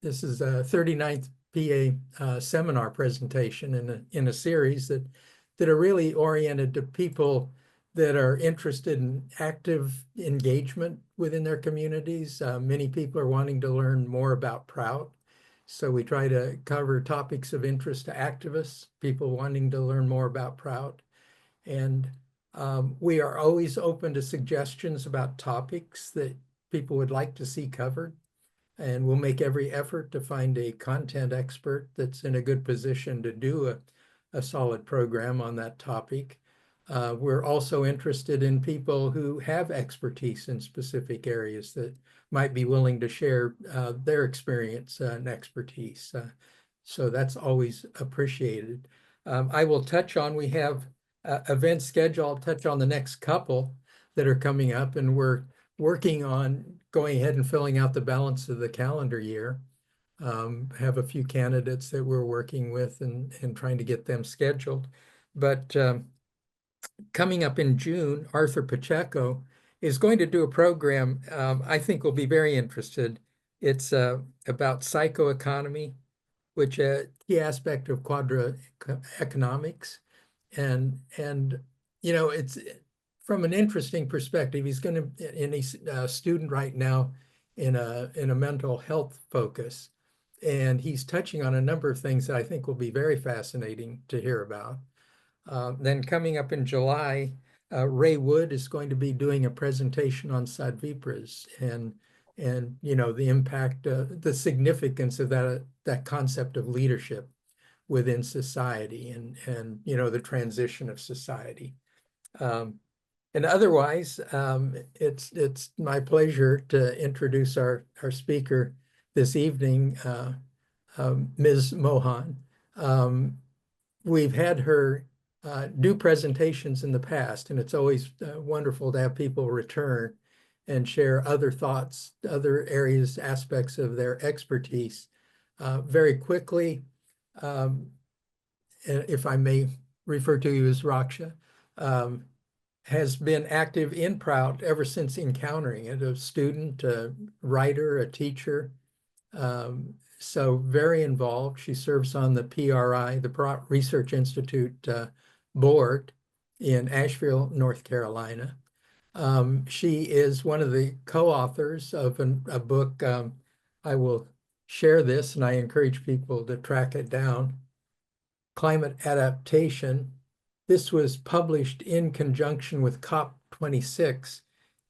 This is a 39th PA seminar presentation in a series that are really oriented to people that are interested in active engagement within their communities. Many people are wanting to learn more about Prout. So we try to cover topics of interest to activists, people wanting to learn more about Prout. And we are always open to suggestions about topics that people would like to see covered. And we'll make every effort to find a content expert that's in a good position to do a solid program on that topic. We're also interested in people who have expertise in specific areas that might be willing to share their experience and expertise. So that's always appreciated. I will touch on, we have events scheduled. I'll touch on the next couple that are coming up, and we're working on going ahead and filling out the balance of the calendar year. Have a few candidates that we're working with and trying to get them scheduled. But coming up in June, Arthur Pacheco is going to do a program I think will be very interested. It's about psychoeconomy, which a key aspect of quadra economics. And you know, it's from an interesting perspective. He's going to, and he's a student right now in a mental health focus. And he's touching on a number of things that I think will be very fascinating to hear about. Then coming up in July, Ray Wood is going to be doing a presentation on Sadvipras and you know, the impact, the significance of that concept of leadership within society and you know, the transition of society. And otherwise, it's my pleasure to introduce our speaker this evening, Ms. Mohan. We've had her do presentations in the past, and it's always wonderful to have people return and share other thoughts, other areas, aspects of their expertise. Very quickly, if I may refer to you as Raksha, has been active in Prout ever since encountering it, a student, a writer, a teacher. So very involved. She serves on the PRI, the Prout Research Institute board in Asheville, North Carolina. She is one of the co-authors of a book. I will share this, and I encourage people to track it down. Climate Adaptation. This was published in conjunction with COP26,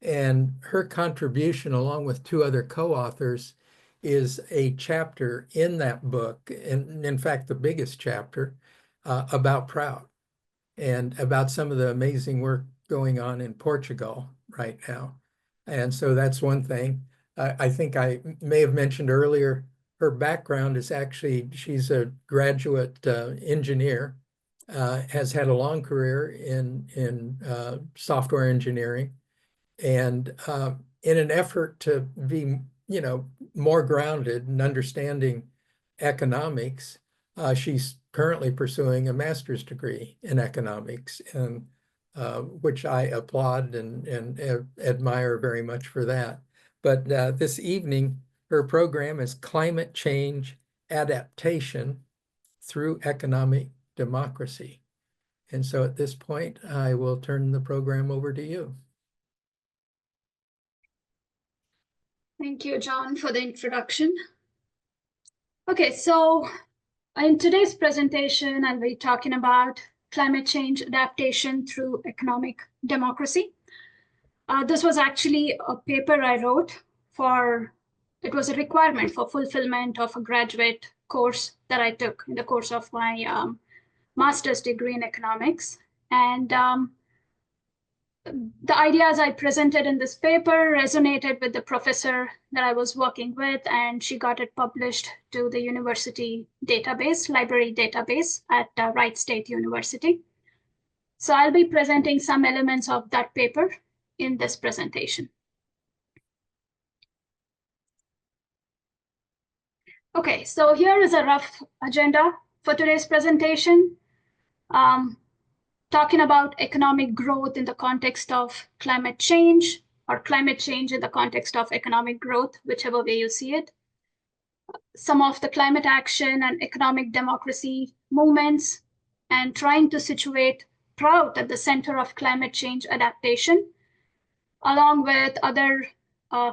and her contribution, along with two other co-authors, is a chapter in that book, and in fact, the biggest chapter, about Prout and about some of the amazing work going on in Portugal right now. And so that's one thing. I think I may have mentioned earlier, her background is actually, she's a graduate engineer, has had a long career in software engineering. And in an effort to be, you know, more grounded in understanding economics, she's currently pursuing a master's degree in economics, and which I applaud and admire very much for that. But this evening, her program is Climate Change Adaptation through Economic Democracy. And so at this point, I will turn the program over to you. Thank you, John, for the introduction. Okay, so in today's presentation, I'll be talking about climate change adaptation through economic democracy. This was actually a paper I wrote for, it was a requirement for fulfillment of a graduate course that I took in the course of my master's degree in economics. And the ideas I presented in this paper resonated with the professor that I was working with, and she got it published to the university database, library database at Wright State University. So I'll be presenting some elements of that paper in this presentation. Okay, so here is a rough agenda for today's presentation. Talking about economic growth in the context of climate change, or climate change in the context of economic growth, whichever way you see it. some of the climate action and economic democracy movements, and trying to situate Prout at the center of climate change adaptation, along with other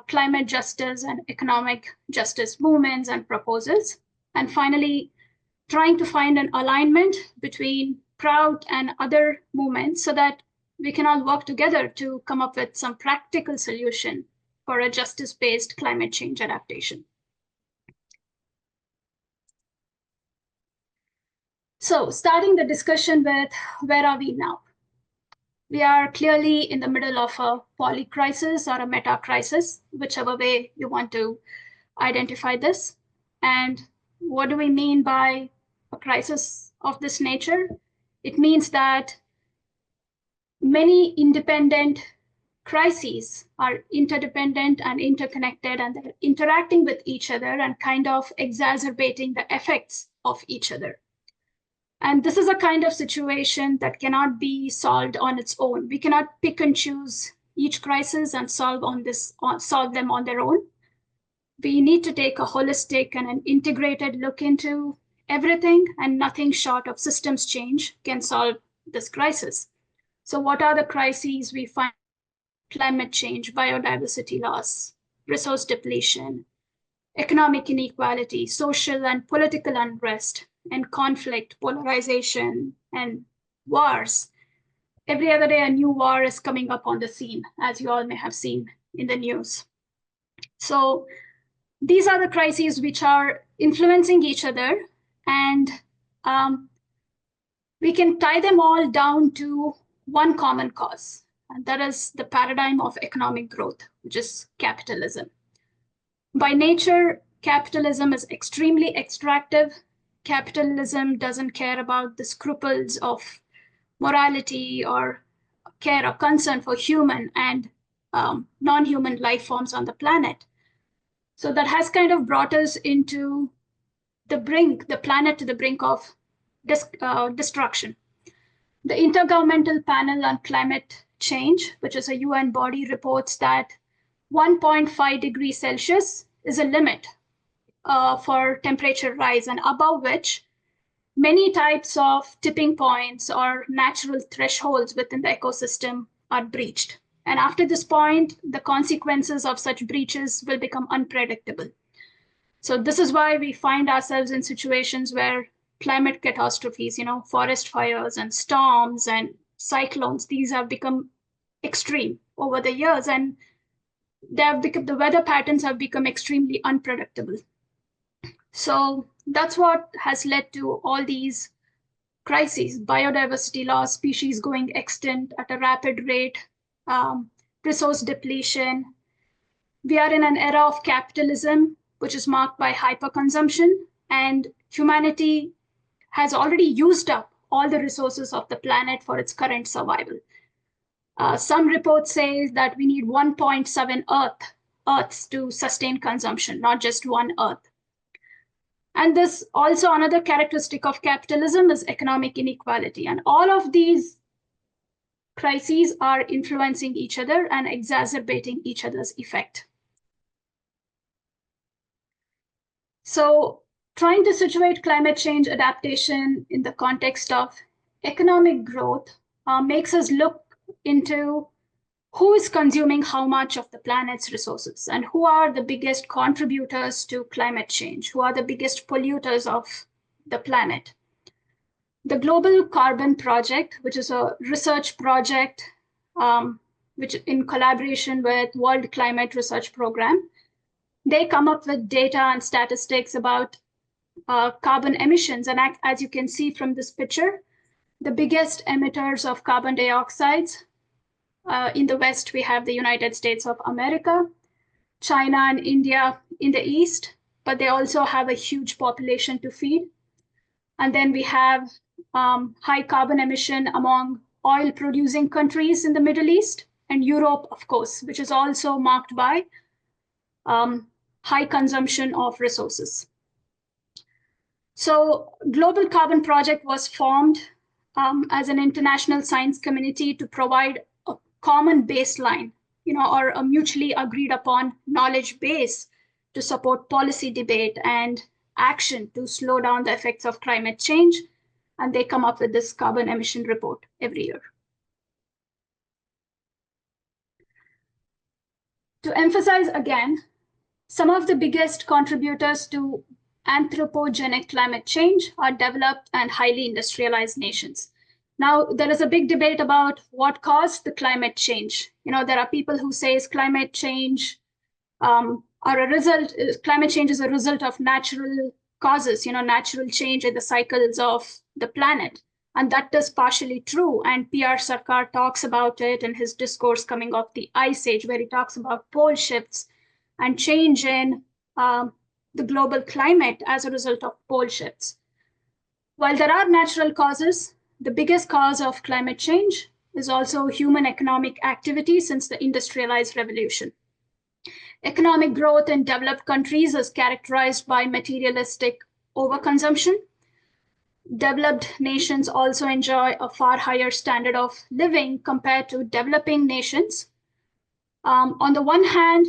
climate justice and economic justice movements and proposals. And finally, trying to find an alignment between Prout and other movements so that we can all work together to come up with some practical solution for a justice-based climate change adaptation. So starting the discussion with where are we now? We are clearly in the middle of a polycrisis or a meta-crisis, whichever way you want to identify this. And what do we mean by a crisis of this nature? It means that many independent crises are interdependent and interconnected, and they're interacting with each other and kind of exacerbating the effects of each other. And this is a kind of situation that cannot be solved on its own. We cannot pick and choose each crisis and solve them on their own. We need to take a holistic and an integrated look into everything, and nothing short of systems change can solve this crisis. So what are the crises we find? Climate change, biodiversity loss, resource depletion, economic inequality, social and political unrest, and conflict, polarization, and wars. Every other day, a new war is coming up on the scene, as you all may have seen in the news. So these are the crises which are influencing each other, and we can tie them all down to one common cause, and that is the paradigm of economic growth, which is capitalism. By nature, capitalism is extremely extractive. Capitalism doesn't care about the scruples of morality or care or concern for human and non-human life forms on the planet. So that has kind of brought us into the planet to the brink of destruction. The Intergovernmental Panel on Climate Change, which is a UN body, reports that 1.5 degrees Celsius is a limit for temperature rise, and above which many types of tipping points or natural thresholds within the ecosystem are breached. And after this point, the consequences of such breaches will become unpredictable. So this is why we find ourselves in situations where climate catastrophes, forest fires and storms and cyclones, these have become extreme over the years, and the weather patterns have become extremely unpredictable. So that's what has led to all these crises: biodiversity loss, species going extinct at a rapid rate, resource depletion. We are in an era of capitalism, which is marked by hyperconsumption, and humanity has already used up all the resources of the planet for its current survival. Some reports say that we need 1.7 Earths to sustain consumption, not just one Earth. And this also, another characteristic of capitalism is economic inequality. And all of these crises are influencing each other and exacerbating each other's effect. So trying to situate climate change adaptation in the context of economic growth makes us look into who is consuming how much of the planet's resources, and who are the biggest contributors to climate change, who are the biggest polluters of the planet. The Global Carbon Project, which is a research project which in collaboration with World Climate Research Program, they come up with data and statistics about carbon emissions. And as you can see from this picture, the biggest emitters of carbon dioxides in the West, we have the United States of America, China and India in the East, but they also have a huge population to feed. And then we have high carbon emission among oil producing countries in the Middle East, and Europe, of course, which is also marked by high consumption of resources. So Global Carbon Project was formed as an international science community to provide common baseline, or a mutually agreed upon knowledge base to support policy debate and action to slow down the effects of climate change. And they come up with this carbon emission report every year. To emphasize again, some of the biggest contributors to anthropogenic climate change are developed and highly industrialized nations. Now, there is a big debate about what caused the climate change. There are people who say climate change climate change is a result of natural causes, natural change in the cycles of the planet. And that is partially true. And P.R. Sarkar talks about it in his discourse coming off the Ice Age, where he talks about pole shifts and change in the global climate as a result of pole shifts. While there are natural causes, the biggest cause of climate change is also human economic activity since the industrialized revolution. Economic growth in developed countries is characterized by materialistic overconsumption. Developed nations also enjoy a far higher standard of living compared to developing nations. On the one hand,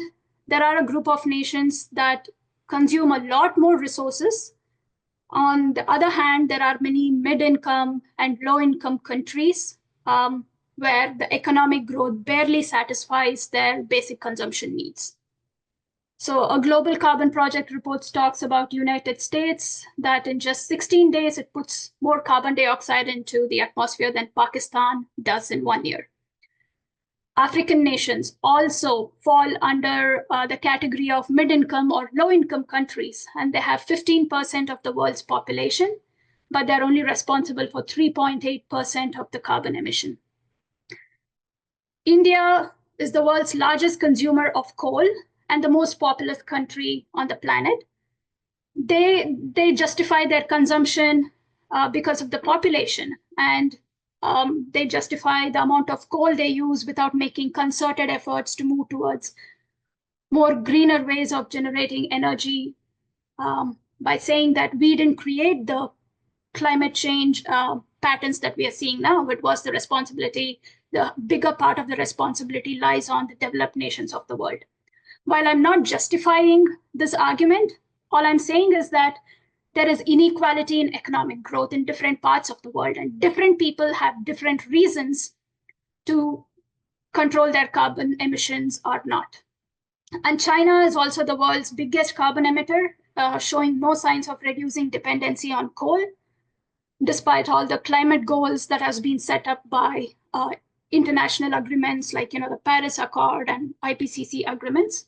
there are a group of nations that consume a lot more resources. On the other hand, there are many mid-income and low-income countries where the economic growth barely satisfies their basic consumption needs. So a global carbon project report talks about United States that in just 16 days, it puts more carbon dioxide into the atmosphere than Pakistan does in 1 year. African nations also fall under the category of mid-income or low-income countries, and they have 15% of the world's population, but they're only responsible for 3.8% of the carbon emission. India is the world's largest consumer of coal and the most populous country on the planet. They justify their consumption because of the population, and they justify the amount of coal they use without making concerted efforts to move towards more greener ways of generating energy by saying that we didn't create the climate change patterns that we are seeing now. It was the responsibility, the bigger part of the responsibility lies on the developed nations of the world. While I'm not justifying this argument, all I'm saying is that there is inequality in economic growth in different parts of the world, and different people have different reasons to control their carbon emissions or not. And China is also the world's biggest carbon emitter, showing no signs of reducing dependency on coal, despite all the climate goals that has been set up by international agreements like the Paris Accord and IPCC agreements.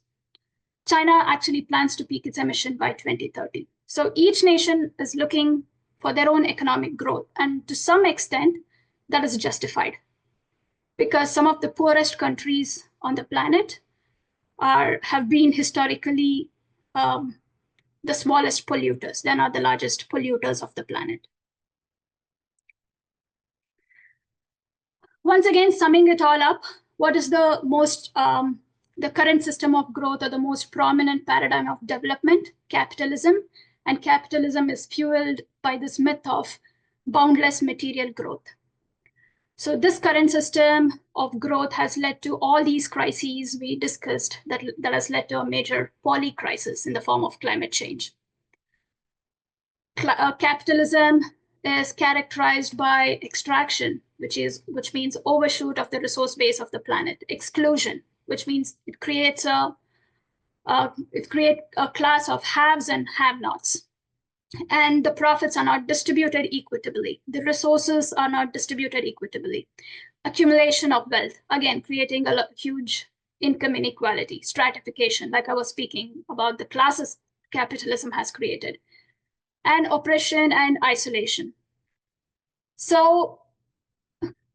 China actually plans to peak its emission by 2030. So each nation is looking for their own economic growth. And to some extent, that is justified because some of the poorest countries on the planet have been historically the smallest polluters. They're not the largest polluters of the planet. Once again, summing it all up, what is the most the current system of growth or the most prominent paradigm of development? Capitalism. And capitalism is fueled by this myth of boundless material growth. So this current system of growth has led to all these crises we discussed that has led to a major poly crisis in the form of climate change. Capitalism is characterized by extraction, which means overshoot of the resource base of the planet. Exclusion, which means it creates a class of haves and have-nots. And the profits are not distributed equitably. The resources are not distributed equitably. Accumulation of wealth, again, creating a huge income inequality, stratification, like I was speaking about the classes capitalism has created, and oppression and isolation. So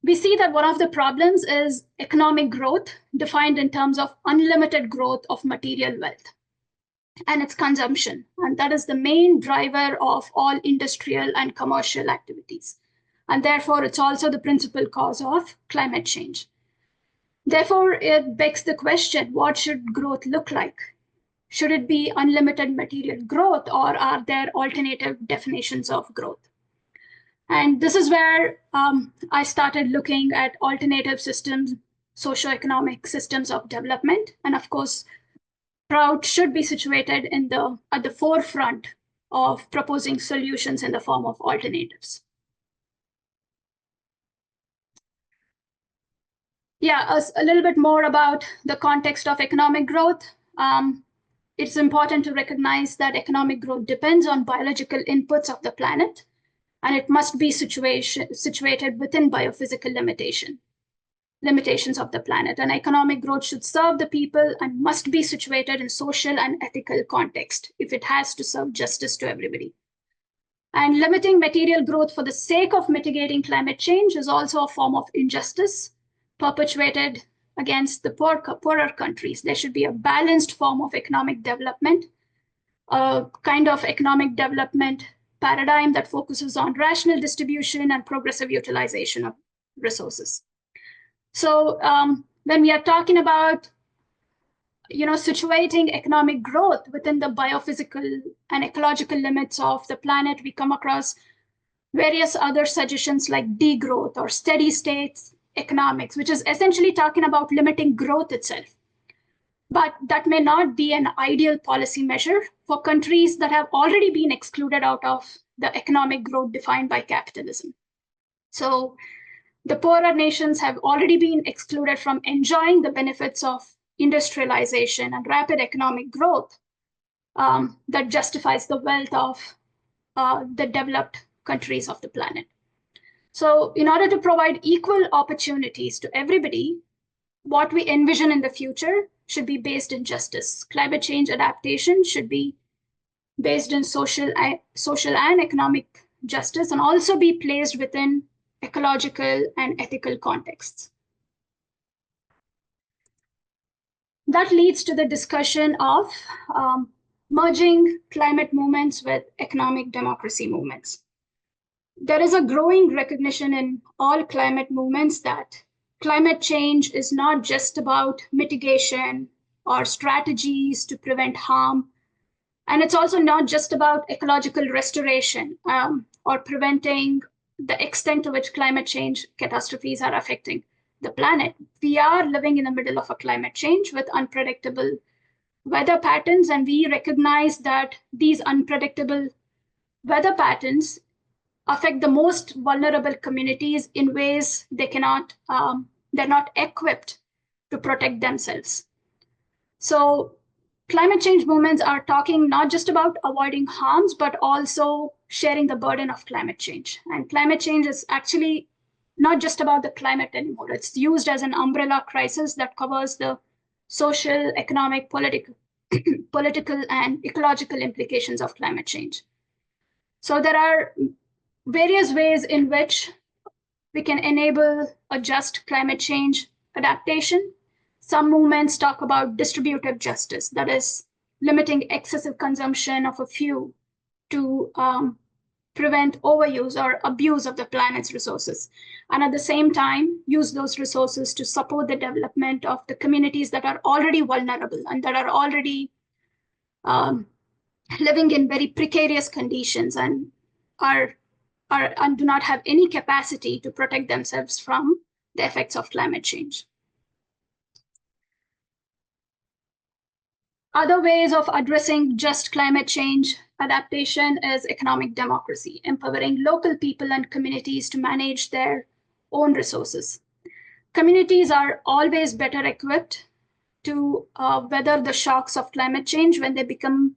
we see that one of the problems is economic growth defined in terms of unlimited growth of material wealth and its consumption. And that is the main driver of all industrial and commercial activities. And therefore, it's also the principal cause of climate change. Therefore, it begs the question, what should growth look like? Should it be unlimited material growth, or are there alternative definitions of growth? And this is where I started looking at alternative systems, socioeconomic systems of development. And of course, Prout should be situated at the forefront of proposing solutions in the form of alternatives. Yeah, a little bit more about the context of economic growth. It's important to recognize that economic growth depends on biological inputs of the planet, and it must be situated within biophysical limitations of the planet. And economic growth should serve the people and must be situated in social and ethical context if it has to serve justice to everybody. And limiting material growth for the sake of mitigating climate change is also a form of injustice perpetuated against the poorer countries. There should be a balanced form of economic development, a kind of economic development paradigm that focuses on rational distribution and progressive utilization of resources. So when we are talking about situating economic growth within the biophysical and ecological limits of the planet, we come across various other suggestions like degrowth or steady state economics, which is essentially talking about limiting growth itself. But that may not be an ideal policy measure for countries that have already been excluded out of the economic growth defined by capitalism. So the poorer nations have already been excluded from enjoying the benefits of industrialization and rapid economic growth that justifies the wealth of the developed countries of the planet. So in order to provide equal opportunities to everybody, what we envision in the future should be based in justice. Climate change adaptation should be based in social and economic justice and also be placed within ecological and ethical contexts. That leads to the discussion of merging climate movements with economic democracy movements. There is a growing recognition in all climate movements that climate change is not just about mitigation or strategies to prevent harm. And it's also not just about ecological restoration or preventing the extent to which climate change catastrophes are affecting the planet. We are living in the middle of a climate change with unpredictable weather patterns, and we recognize that these unpredictable weather patterns affect the most vulnerable communities in ways they're not equipped to protect themselves. So climate change movements are talking not just about avoiding harms, but also sharing the burden of climate change. And climate change is actually not just about the climate anymore. It's used as an umbrella crisis that covers the social, economic, political, and ecological implications of climate change. So there are various ways in which we can enable a just climate change adaptation. Some movements talk about distributive justice, that is, limiting excessive consumption of a few to prevent overuse or abuse of the planet's resources. And at the same time, use those resources to support the development of the communities that are already vulnerable and that are already living in very precarious conditions and and do not have any capacity to protect themselves from the effects of climate change. Other ways of addressing just climate change adaptation is economic democracy, empowering local people and communities to manage their own resources. Communities are always better equipped to weather the shocks of climate change when they become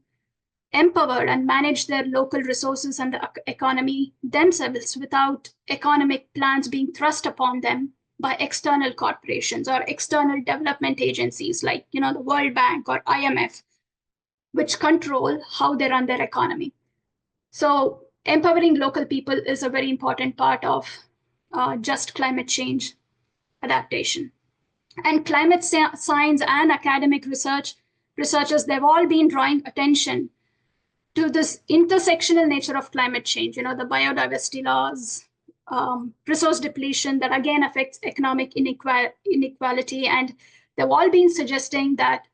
empowered and manage their local resources and the economy themselves without economic plans being thrust upon them by external corporations or external development agencies like the World Bank or IMF, which control how they run their economy. So empowering local people is a very important part of just climate change adaptation. And climate science and academic researchers, they've all been drawing attention to this intersectional nature of climate change, the biodiversity loss, resource depletion that again affects economic inequality. And they've all been suggesting that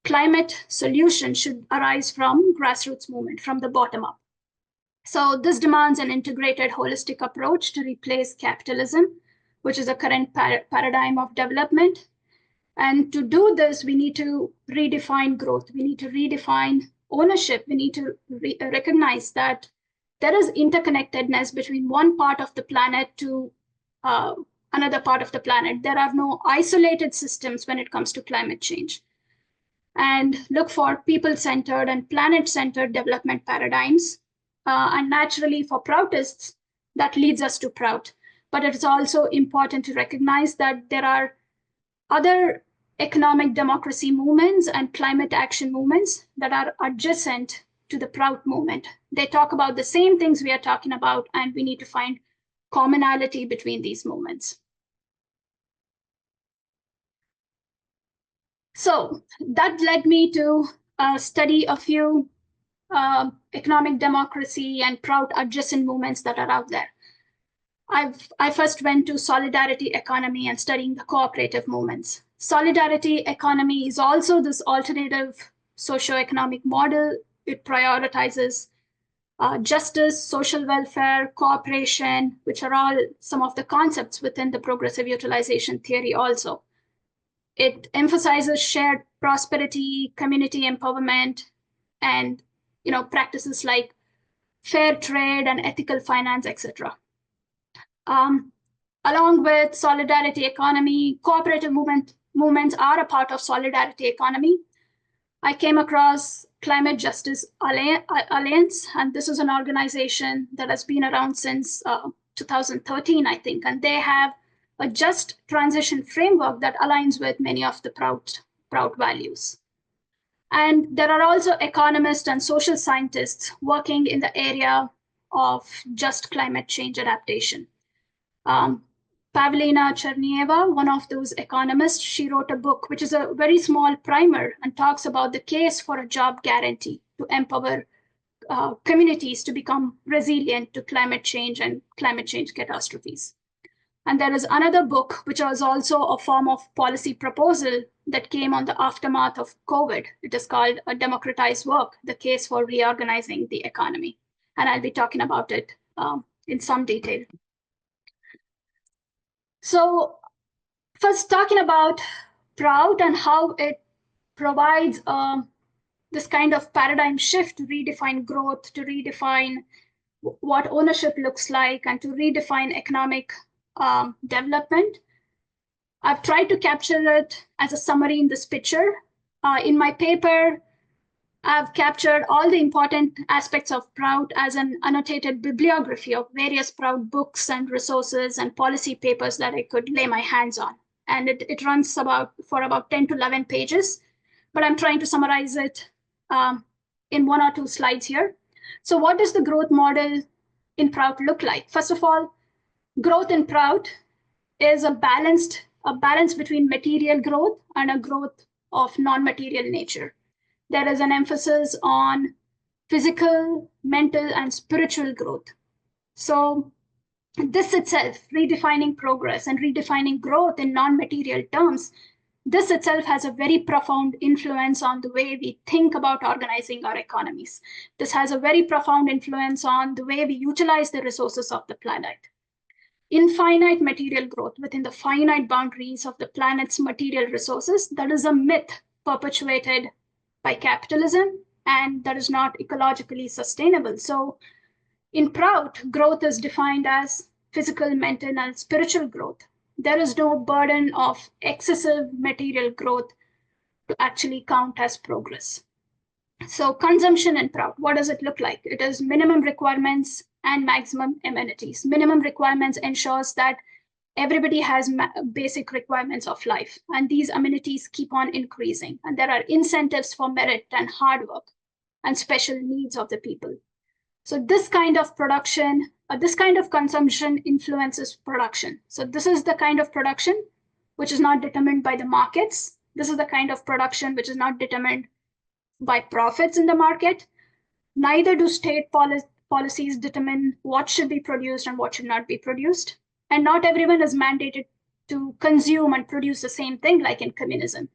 climate solutions should arise from grassroots movement, from the bottom up. So this demands an integrated, holistic approach to replace capitalism, which is a current paradigm of development. And to do this, we need to redefine growth. We need to redefine ownership. We need to recognize that there is interconnectedness between one part of the planet to another part of the planet. There are no isolated systems when it comes to climate change. And look for people-centered and planet-centered development paradigms. And naturally, for Proutists, that leads us to Prout. But it's also important to recognize that there are other economic democracy movements and climate action movements that are adjacent to the Prout movement. They talk about the same things we are talking about, and we need to find commonality between these movements. So that led me to study a few economic democracy and Prout adjacent movements that are out there. I first went to solidarity economy and studying the cooperative movements. Solidarity economy is also this alternative socioeconomic model. It prioritizes justice, social welfare, cooperation, which are all some of the concepts within the progressive utilization theory also. It emphasizes shared prosperity, community empowerment, and practices like fair trade and ethical finance, etc. Along with solidarity economy, cooperative movements are a part of solidarity economy. I came across Climate Justice Alliance, and this is an organization that has been around since 2013, I think, and they have a just transition framework that aligns with many of the Prout values. And there are also economists and social scientists working in the area of just climate change adaptation. Pavlina Chernieva, one of those economists, she wrote a book, which is a very small primer and talks about the case for a job guarantee to empower communities to become resilient to climate change and climate change catastrophes. And there is another book, which was also a form of policy proposal that came on the aftermath of COVID. It is called A Democratized Work, the case for reorganizing the economy. And I'll be talking about it in some detail. So first talking about Prout and how it provides this kind of paradigm shift to redefine growth, to redefine what ownership looks like, and to redefine economic development. I've tried to capture it as a summary in this picture. In my paper, I've captured all the important aspects of Prout as an annotated bibliography of various Prout books and resources and policy papers that I could lay my hands on. And it runs for about 10 to 11 pages, but I'm trying to summarize it in 1 or 2 slides here. So what does the growth model in Prout look like? First of all, growth in Prout is a balance between material growth and a growth of non-material nature. There is an emphasis on physical, mental, and spiritual growth. So this itself, redefining progress and redefining growth in non-material terms, this itself has a very profound influence on the way we think about organizing our economies. This has a very profound influence on the way we utilize the resources of the planet. Infinite material growth within the finite boundaries of the planet's material resources, that is a myth perpetuated by capitalism, and that is not ecologically sustainable. So in Prout, growth is defined as physical, mental, and spiritual growth. There is no burden of excessive material growth to actually count as progress. So consumption in Prout, what does it look like? It is minimum requirements and maximum amenities. Minimum requirements ensures that everybody has basic requirements of life, and these amenities keep on increasing. And there are incentives for merit and hard work and special needs of the people. So this kind of production, this kind of consumption influences production. So this is the kind of production which is not determined by the markets. This is the kind of production which is not determined by profits in the market. Neither do state policies determine what should be produced and what should not be produced. And not everyone is mandated to consume and produce the same thing like in communism.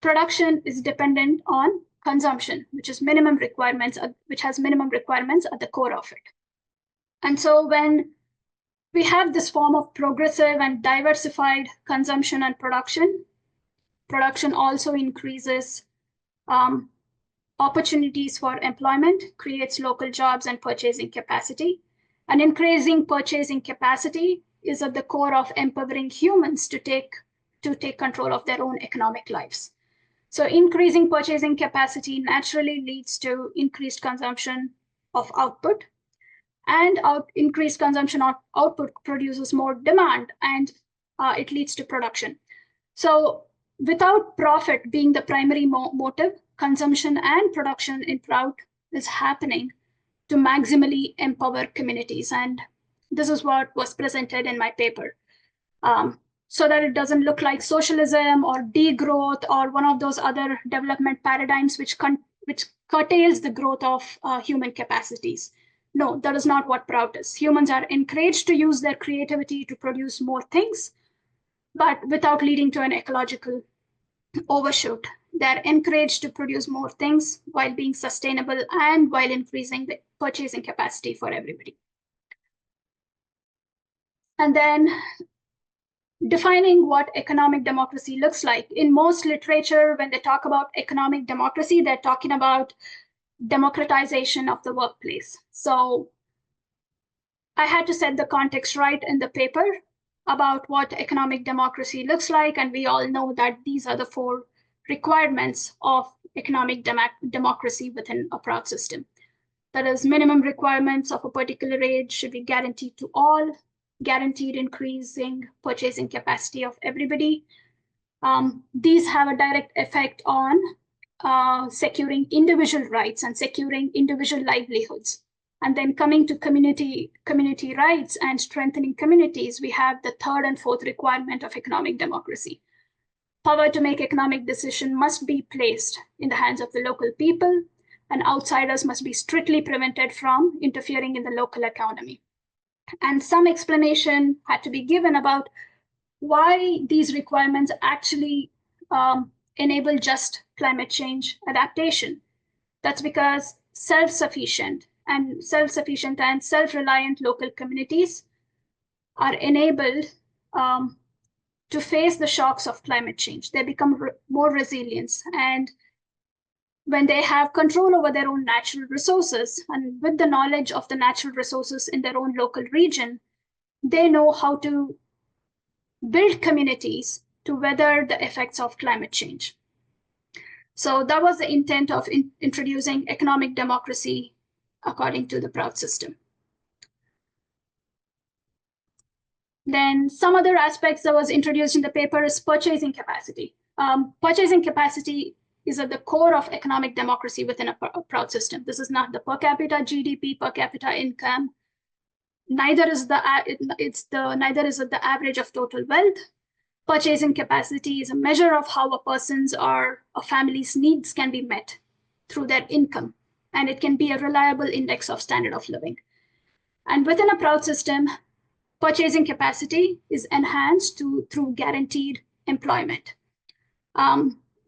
Production is dependent on consumption, which has minimum requirements at the core of it. And so when we have this form of progressive and diversified consumption and production, production also increases opportunities for employment, creates local jobs and purchasing capacity. And increasing purchasing capacity is at the core of empowering humans to take control of their own economic lives. So increasing purchasing capacity naturally leads to increased consumption of output, and increased consumption of output produces more demand, and it leads to production. So without profit being the primary motive, consumption and production in Prout is happening to maximally empower communities. And this is what was presented in my paper. So that it doesn't look like socialism or degrowth or one of those other development paradigms which curtails the growth of human capacities. No, that is not what Prout is. Humans are encouraged to use their creativity to produce more things, but without leading to an ecological overshoot. They're encouraged to produce more things while being sustainable and while increasing the purchasing capacity for everybody. And then defining what economic democracy looks like. In most literature, when they talk about economic democracy, they're talking about democratization of the workplace. So I had to set the context right in the paper about what economic democracy looks like, and we all know that these are the 4 requirements of economic democracy within a Prout system. That is, minimum requirements of a particular age should be guaranteed to all, guaranteed increasing purchasing capacity of everybody. These have a direct effect on securing individual rights and securing individual livelihoods. And then coming to community rights and strengthening communities, we have the 3rd and 4th requirement of economic democracy. Power to make economic decisions must be placed in the hands of the local people, and outsiders must be strictly prevented from interfering in the local economy. And some explanation had to be given about why these requirements actually enable just climate change adaptation. That's because self-sufficient and self-reliant local communities are enabled to face the shocks of climate change. They become more resilient, and when they have control over their own natural resources and with the knowledge of the natural resources in their own local region, they know how to build communities to weather the effects of climate change. So that was the intent of introducing economic democracy according to the Prout system. Then some other aspects that was introduced in the paper is purchasing capacity. Purchasing capacity is at the core of economic democracy within a Prout system. This is not the per capita GDP, per capita income. Neither is it the average of total wealth. Purchasing capacity is a measure of how a person's or a family's needs can be met through their income, and it can be a reliable index of standard of living. And within a Prout system, purchasing capacity is enhanced through guaranteed employment.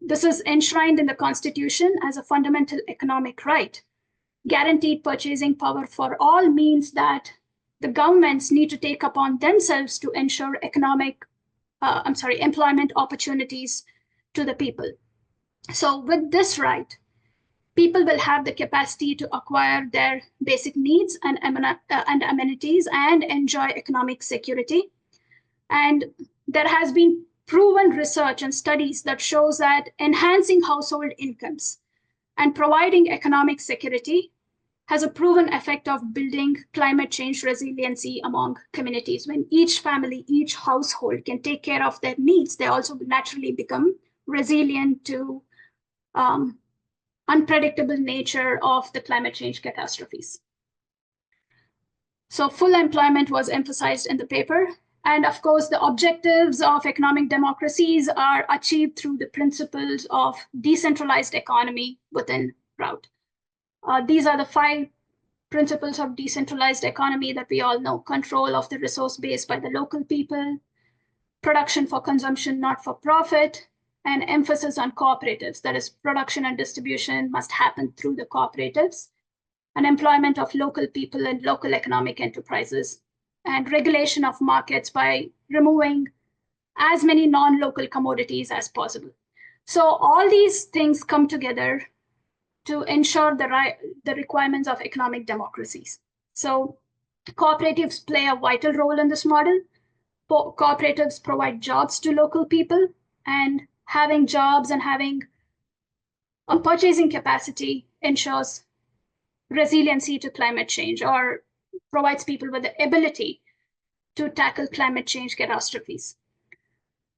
This is enshrined in the Constitution as a fundamental economic right. Guaranteed purchasing power for all means that the governments need to take upon themselves to ensure employment opportunities to the people. So with this right, people will have the capacity to acquire their basic needs and amenities and enjoy economic security. And there has been proven research and studies that shows that enhancing household incomes and providing economic security has a proven effect of building climate change resiliency among communities. When each family, each household can take care of their needs, they also naturally become resilient to unpredictable nature of the climate change catastrophes. So full employment was emphasized in the paper. And of course, the objectives of economic democracies are achieved through the principles of decentralized economy within Prout. These are the 5 principles of decentralized economy that we all know: control of the resource base by the local people, production for consumption, not for profit, and emphasis on cooperatives. That is, production and distribution must happen through the cooperatives, and employment of local people and local economic enterprises, and regulation of markets by removing as many non-local commodities as possible. So all these things come together to ensure the requirements of economic democracies. So cooperatives play a vital role in this model. Cooperatives provide jobs to local people, and having jobs and having a purchasing capacity ensures resiliency to climate change, or provides people with the ability to tackle climate change catastrophes.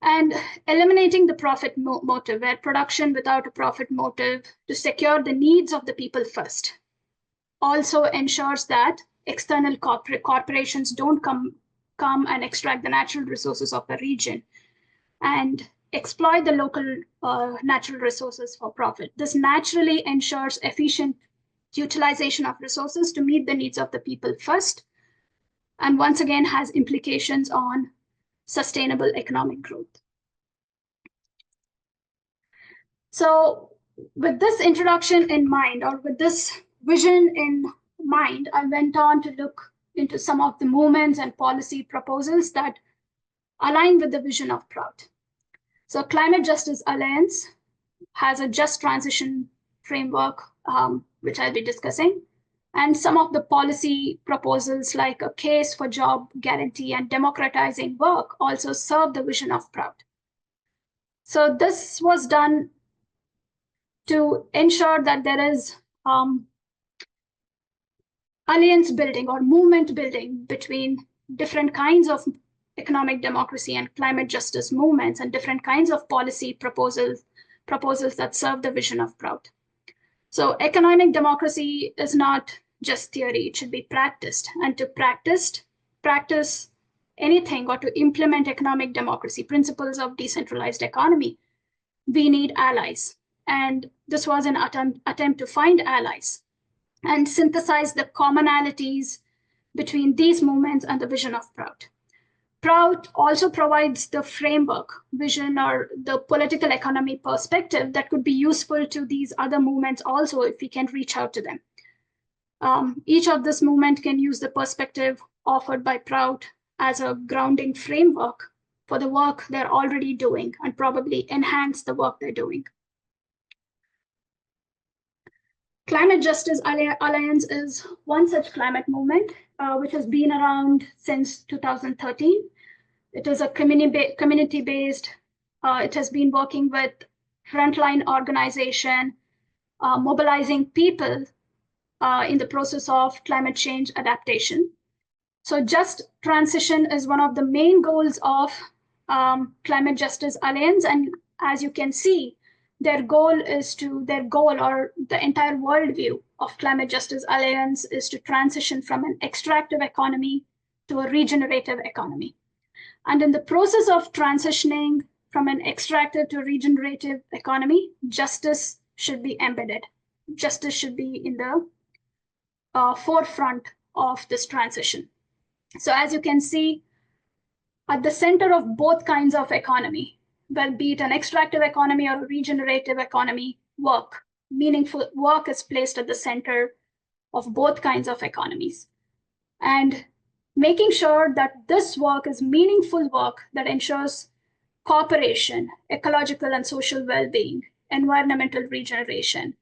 And eliminating the profit motive, where production without a profit motive to secure the needs of the people first, also ensures that external corporations don't come and extract the natural resources of a region and exploit the local natural resources for profit. This naturally ensures efficient utilization of resources to meet the needs of the people first, and once again has implications on sustainable economic growth. So with this introduction in mind, or with this vision in mind, I went on to look into some of the movements and policy proposals that align with the vision of Prout. So Climate Justice Alliance has a just transition framework, which I'll be discussing. And some of the policy proposals like a case for job guarantee and democratizing work also serve the vision of Prout. So this was done to ensure that there is alliance building or movement building between different kinds of economic democracy and climate justice movements, and different kinds of policy proposals that serve the vision of Prout. So economic democracy is not just theory, it should be practiced. And to practice anything, or to implement economic democracy, principles of decentralized economy, we need allies. And this was an attempt to find allies and synthesize the commonalities between these movements and the vision of Prout. Prout also provides the framework, vision, or the political economy perspective that could be useful to these other movements also if we can reach out to them. Each of this movement can use the perspective offered by Prout as a grounding framework for the work they're already doing, and probably enhance the work they're doing. Climate Justice Alliance is one such climate movement, which has been around since 2013. It is a community-based, it has been working with frontline organization, mobilizing people in the process of climate change adaptation. So just transition is one of the main goals of Climate Justice Alliance. And as you can see, their goal, or the entire worldview of Climate Justice Alliance, is to transition from an extractive economy to a regenerative economy. And in the process of transitioning from an extractive to regenerative economy, justice should be embedded. Justice should be in the forefront of this transition. So as you can see, at the center of both kinds of economy, well, be it an extractive economy or a regenerative economy, meaningful work is placed at the center of both kinds of economies. And making sure that this work is meaningful work that ensures cooperation, ecological and social well-being, environmental regeneration,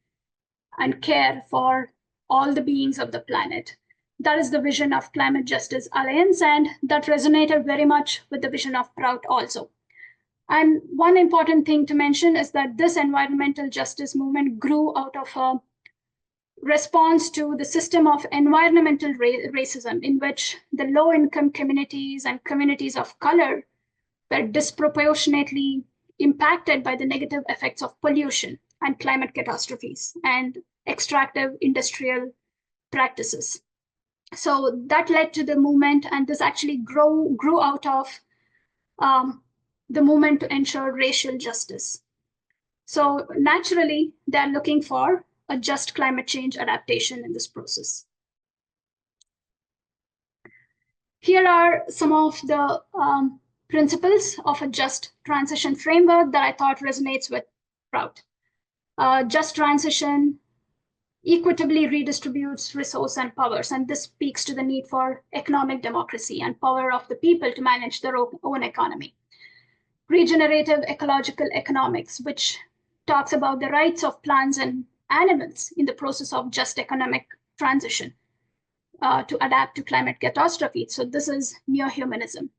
and care for all the beings of the planet. That is the vision of Climate Justice Alliance, and that resonated very much with the vision of Prout also. And one important thing to mention is that this environmental justice movement grew out of a response to the system of environmental racism, in which the low-income communities and communities of color were disproportionately impacted by the negative effects of pollution and climate catastrophes and extractive industrial practices. So that led to the movement, and this actually grew out of the movement to ensure racial justice. So naturally, they're looking for a just climate change adaptation in this process. Here are some of the principles of a just transition framework that I thought resonates with Prout. Just transition equitably redistributes resource and powers, and this speaks to the need for economic democracy and power of the people to manage their own economy. Regenerative ecological economics, which talks about the rights of plants and animals in the process of just economic transition to adapt to climate catastrophe. So this is neo-humanism.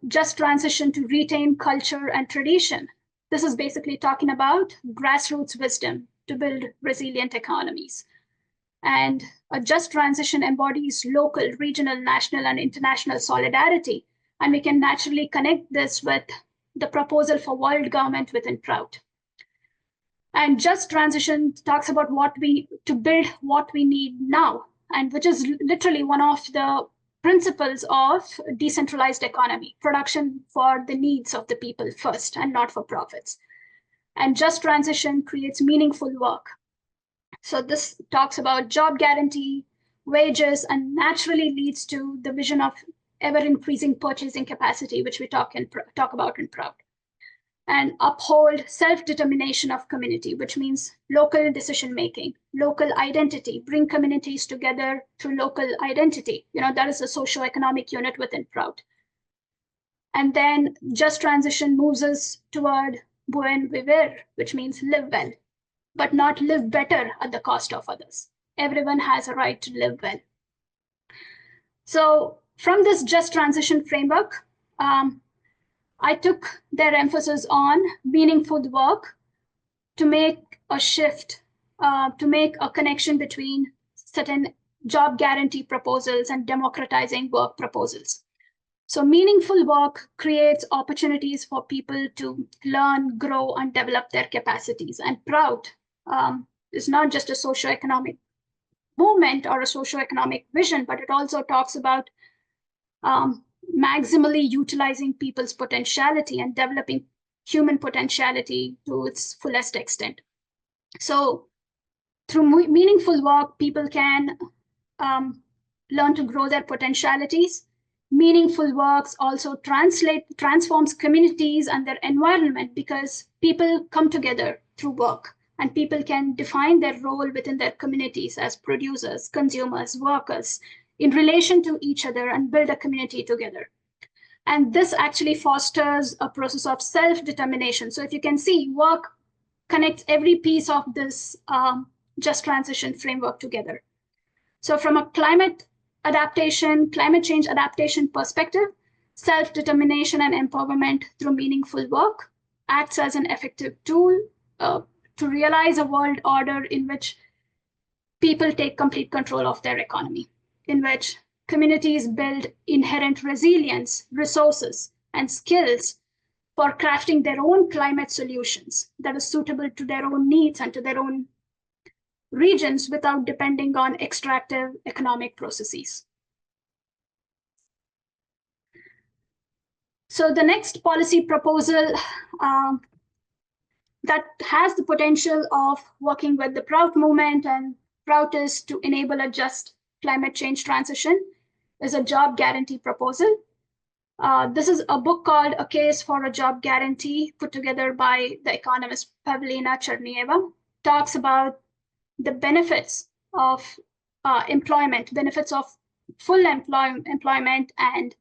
Just transition to retain culture and tradition. This is basically talking about grassroots wisdom to build resilient economies. And a just transition embodies local, regional, national, and international solidarity. And we can naturally connect this with the proposal for world government within Prout. And just transition talks about to build what we need now, and which is literally one of the principles of decentralized economy, production for the needs of the people first and not for profits. And just transition creates meaningful work. So this talks about job guarantee, wages, and naturally leads to the vision of ever-increasing purchasing capacity, which we talk about in Prout. And uphold self-determination of community, which means local decision-making, local identity, bring communities together through local identity. That is a socio-economic unit within Prout. And then just transition moves us toward buen vivir, which means live well, but not live better at the cost of others. Everyone has a right to live well. So from this just transition framework, I took their emphasis on meaningful work to make a shift, to make a connection between certain job guarantee proposals and democratizing work proposals. So meaningful work creates opportunities for people to learn, grow, and develop their capacities. And Prout is not just a socioeconomic movement or a socioeconomic vision, but it also talks about maximally utilizing people's potentiality and developing human potentiality to its fullest extent. So through meaningful work, people can learn to grow their potentialities. Meaningful works also transforms communities and their environment, because people come together through work and people can define their role within their communities as producers, consumers, workers, in relation to each other, and build a community together. And this actually fosters a process of self-determination. So if you can see, work connects every piece of this just transition framework together. So from a climate change adaptation perspective, self-determination and empowerment through meaningful work acts as an effective tool to realize a world order in which people take complete control of their economy, in which communities build inherent resilience, resources, and skills for crafting their own climate solutions that are suitable to their own needs and to their own regions without depending on extractive economic processes. So the next policy proposal that has the potential of working with the Prout movement and Prout is to enable a just climate change transition is a job guarantee proposal. This is a book called A Case for a Job Guarantee, put together by the economist Pavlina Chernieva. Talks about the benefits of employment, benefits of full employment and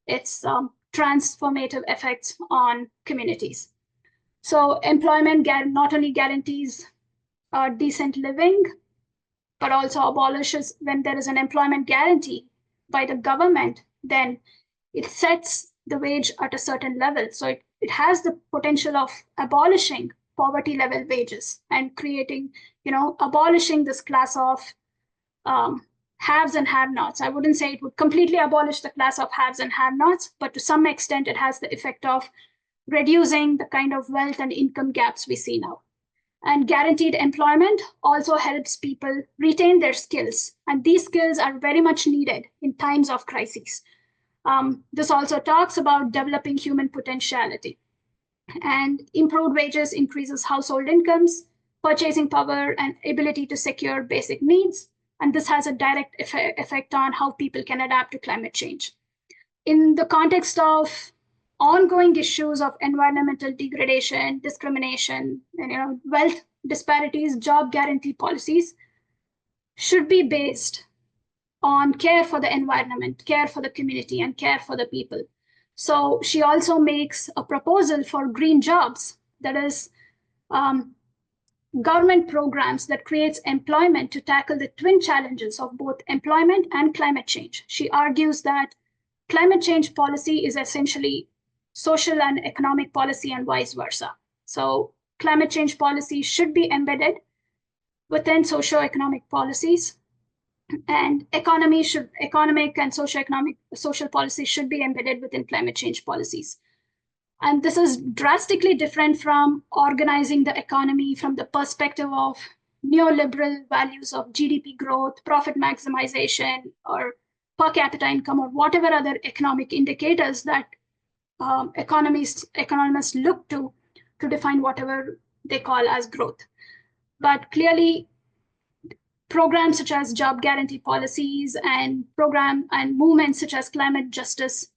its transformative effects on communities. So employment not only guarantees decent living, but also abolishes, when there is an employment guarantee by the government, then it sets the wage at a certain level. So it has the potential of abolishing poverty level wages and creating, abolishing this class of haves and have-nots. I wouldn't say it would completely abolish the class of haves and have-nots, but to some extent it has the effect of reducing the kind of wealth and income gaps we see now. And guaranteed employment also helps people retain their skills. And these skills are very much needed in times of crises. This also talks about developing human potentiality. And improved wages increases household incomes, purchasing power, and ability to secure basic needs. And this has a direct effect on how people can adapt to climate change. In the context of ongoing issues of environmental degradation, discrimination, and wealth disparities, job guarantee policies should be based on care for the environment, care for the community, and care for the people. So she also makes a proposal for green jobs, that is, government programs that creates employment to tackle the twin challenges of both employment and climate change. She argues that climate change policy is essentially social and economic policy and vice versa. So climate change policy should be embedded within socio-economic policies, and economic and social policy should be embedded within climate change policies. And this is drastically different from organizing the economy from the perspective of neoliberal values of GDP growth, profit maximization, or per capita income, or whatever other economic indicators that economists look to define whatever they call as growth. But clearly, programs such as job guarantee policies and movements such as Climate Justice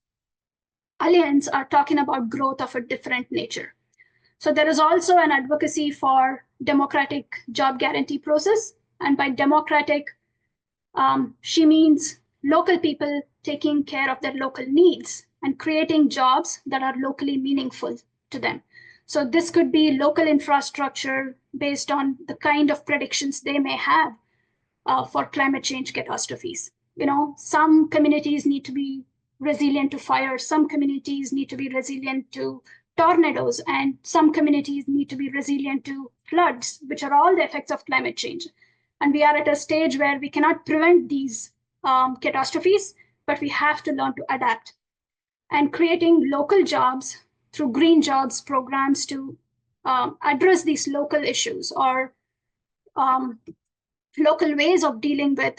Alliance are talking about growth of a different nature. So there is also an advocacy for democratic job guarantee process. And by democratic, she means local people taking care of their local needs and creating jobs that are locally meaningful to them. So this could be local infrastructure based on the kind of predictions they may have for climate change catastrophes. Some communities need to be resilient to fire, some communities need to be resilient to tornadoes, and some communities need to be resilient to floods, which are all the effects of climate change. And we are at a stage where we cannot prevent these catastrophes, but we have to learn to adapt. And creating local jobs through green jobs programs to address these local issues or local ways of dealing with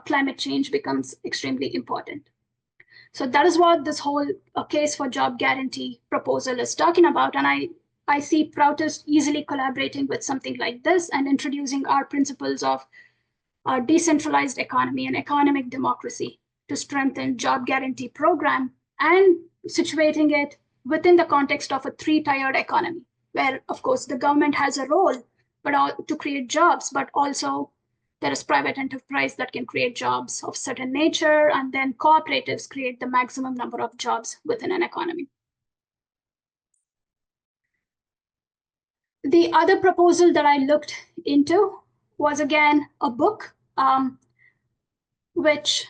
climate change becomes extremely important. So that is what this whole case for job guarantee proposal is talking about. And I see Prout is easily collaborating with something like this and introducing our principles of decentralized economy and economic democracy to strengthen job guarantee program and situating it within the context of a three-tiered economy, where, of course, the government has a role to create jobs, but also there is private enterprise that can create jobs of certain nature, and then cooperatives create the maximum number of jobs within an economy. The other proposal that I looked into was, again, a book which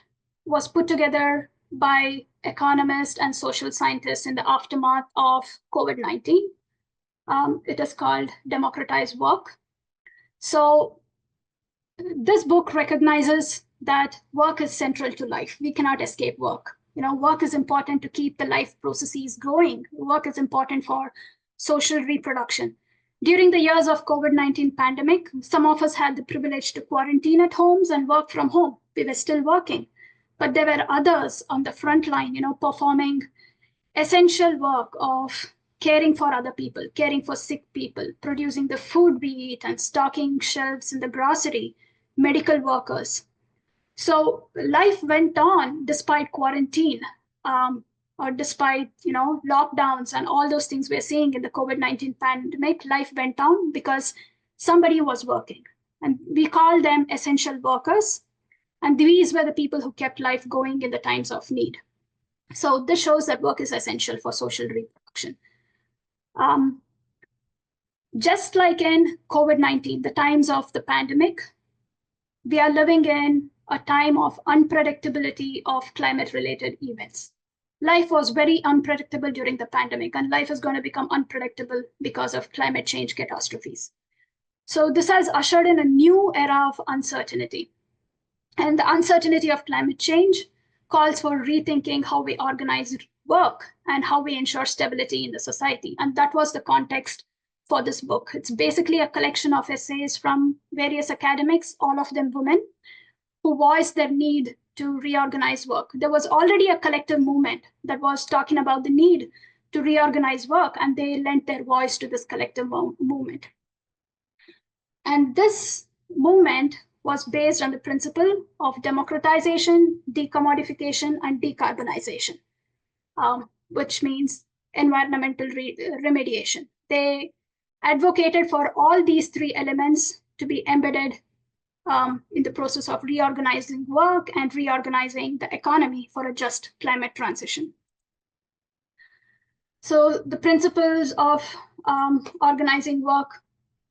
was put together by economists and social scientists in the aftermath of COVID-19. It is called Democratize Work. So this book recognizes that work is central to life. We cannot escape work. Work is important to keep the life processes going. Work is important for social reproduction. During the years of COVID-19 pandemic, some of us had the privilege to quarantine at homes and work from home. We were still working, but there were others on the front line, performing essential work of caring for other people, caring for sick people, producing the food we eat and stocking shelves in the grocery, medical workers. So life went on despite quarantine, or despite lockdowns and all those things we're seeing in the COVID-19 pandemic. Life went on because somebody was working, and we call them essential workers. And these were the people who kept life going in the times of need. So this shows that work is essential for social reproduction. Just like in COVID-19, the times of the pandemic, we are living in a time of unpredictability of climate-related events. Life was very unpredictable during the pandemic, and life is going to become unpredictable because of climate change catastrophes. So this has ushered in a new era of uncertainty. And the uncertainty of climate change calls for rethinking how we organize work and how we ensure stability in the society. And that was the context for this book. It's basically a collection of essays from various academics, all of them women, who voiced their need to reorganize work. There was already a collective movement that was talking about the need to reorganize work, and they lent their voice to this collective movement. And this movement was based on the principle of democratization, decommodification, and decarbonization, which means environmental remediation. They advocated for all these three elements to be embedded in the process of reorganizing work and reorganizing the economy for a just climate transition. So the principles of organizing work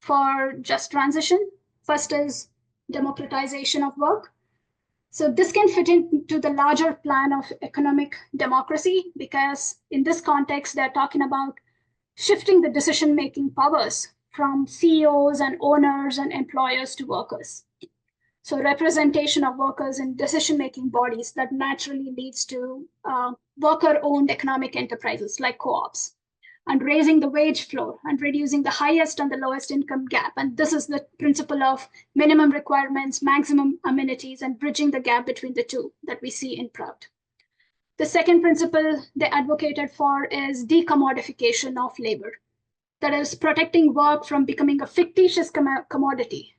for just transition. First is democratization of work. So this can fit into the larger plan of economic democracy, because in this context, they're talking about shifting the decision-making powers from CEOs and owners and employers to workers. So representation of workers in decision-making bodies that naturally leads to worker-owned economic enterprises like co-ops, and raising the wage floor and reducing the highest and the lowest income gap. And this is the principle of minimum requirements, maximum amenities, and bridging the gap between the two that we see in Prout. The second principle they advocated for is de-commodification of labor. That is, protecting work from becoming a fictitious commodity.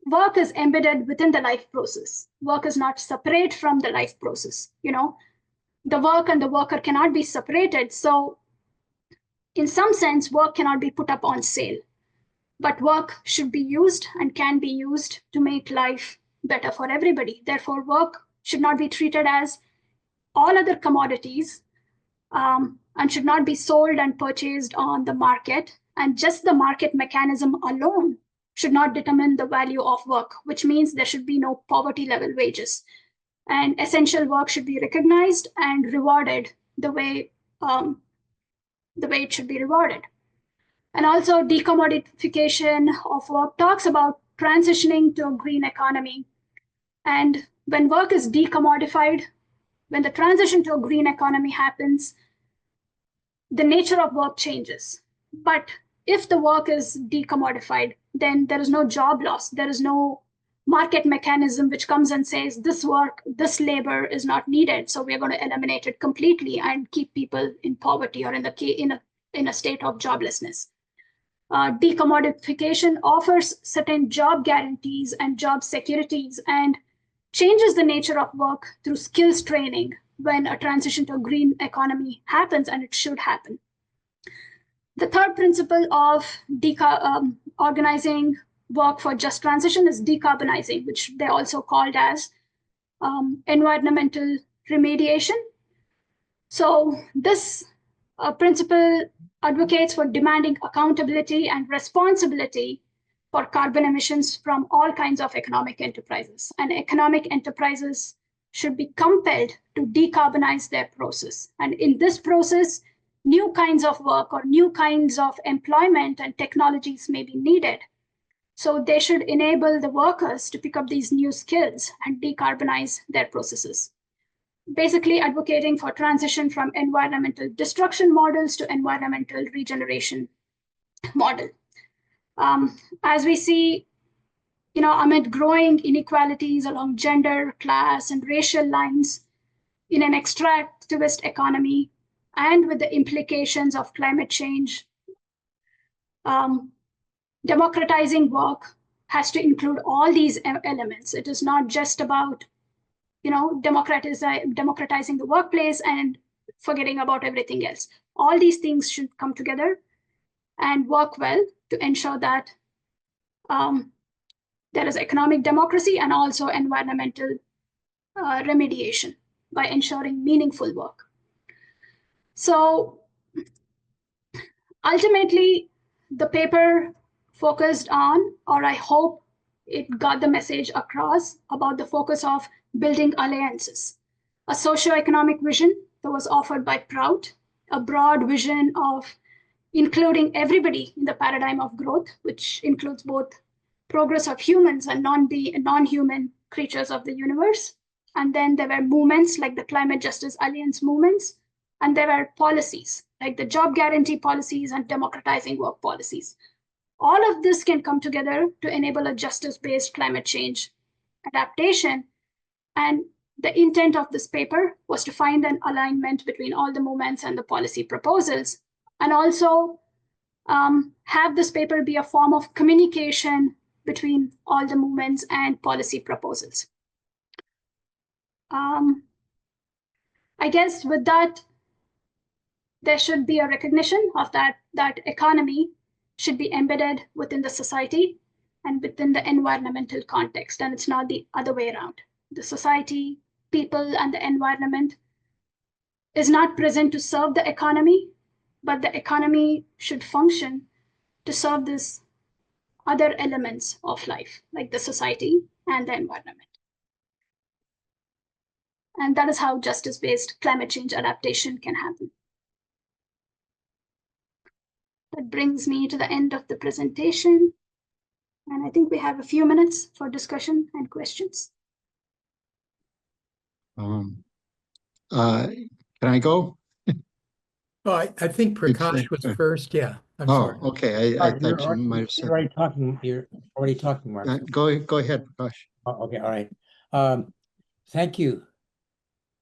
Work is embedded within the life process. Work is not separate from the life process. The work and the worker cannot be separated. So in some sense, work cannot be put up on sale, but work should be used and can be used to make life better for everybody. Therefore, work should not be treated as all other commodities, and should not be sold and purchased on the market. And just the market mechanism alone should not determine the value of work, which means there should be no poverty level wages. And essential work should be recognized and rewarded the way it should be rewarded. And also decommodification of work talks about transitioning to a green economy. And when work is decommodified, when the transition to a green economy happens, the nature of work changes. But if the work is decommodified, then there is no job loss. There is no market mechanism which comes and says this work, this labor is not needed, so we're going to eliminate it completely and keep people in poverty or in a state of joblessness. Decommodification offers certain job guarantees and job securities and changes the nature of work through skills training when a transition to a green economy happens, and it should happen. The third principle of organizing work for just transition is decarbonizing, which they also called as environmental remediation. So this principle advocates for demanding accountability and responsibility for carbon emissions from all kinds of economic enterprises. And economic enterprises should be compelled to decarbonize their process. And in this process, new kinds of work or new kinds of employment and technologies may be needed. So they should enable the workers to pick up these new skills and decarbonize their processes. Basically advocating for transition from environmental destruction models to environmental regeneration model. As we see, amid growing inequalities along gender, class, and racial lines in an extractivist economy, and with the implications of climate change, democratizing work has to include all these elements. It is not just about, democratizing the workplace and forgetting about everything else. All these things should come together and work well to ensure that there is economic democracy and also environmental remediation by ensuring meaningful work. So ultimately, the paper focused on, or I hope it got the message across about the focus of building alliances, a socioeconomic vision that was offered by Prout, a broad vision of including everybody in the paradigm of growth, which includes both progress of humans and non-human creatures of the universe. And then there were movements like the Climate Justice Alliance movements, and there were policies like the job guarantee policies and democratizing work policies. All of this can come together to enable a justice-based climate change adaptation. And the intent of this paper was to find an alignment between all the movements and the policy proposals, and also have this paper be a form of communication between all the movements and policy proposals. I guess with that, there should be a recognition of that economy should be embedded within the society and within the environmental context, and it's not the other way around. The society, people, and the environment is not present to serve the economy, but the economy should function to serve this other elements of life, like the society and the environment. And that is how justice-based climate change adaptation can happen. That brings me to the end of the presentation. And I think we have a few minutes for discussion and questions. Can I go? Oh, I think Prakash was first. Yeah, I'm sorry. Okay. I thought you might have said. You're already talking. You're already talking, Mark. Go ahead, Prakash. Okay, all right. Thank you,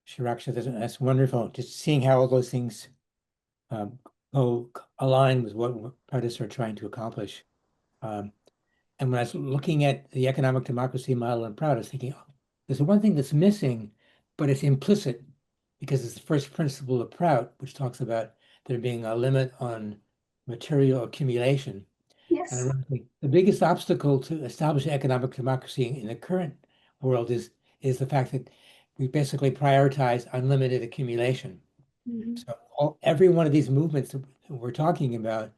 Shiraksha. That's wonderful. Just seeing how all those things align with what Prout are trying to accomplish. And when I was looking at the economic democracy model in Prout, I was thinking, oh, there's one thing that's missing, but it's implicit because it's the first principle of Prout, which talks about there being a limit on material accumulation. Yes. And ironically, the biggest obstacle to establishing economic democracy in the current world is the fact that we basically prioritize unlimited accumulation. Mm-hmm. So every one of these movements that we're talking about,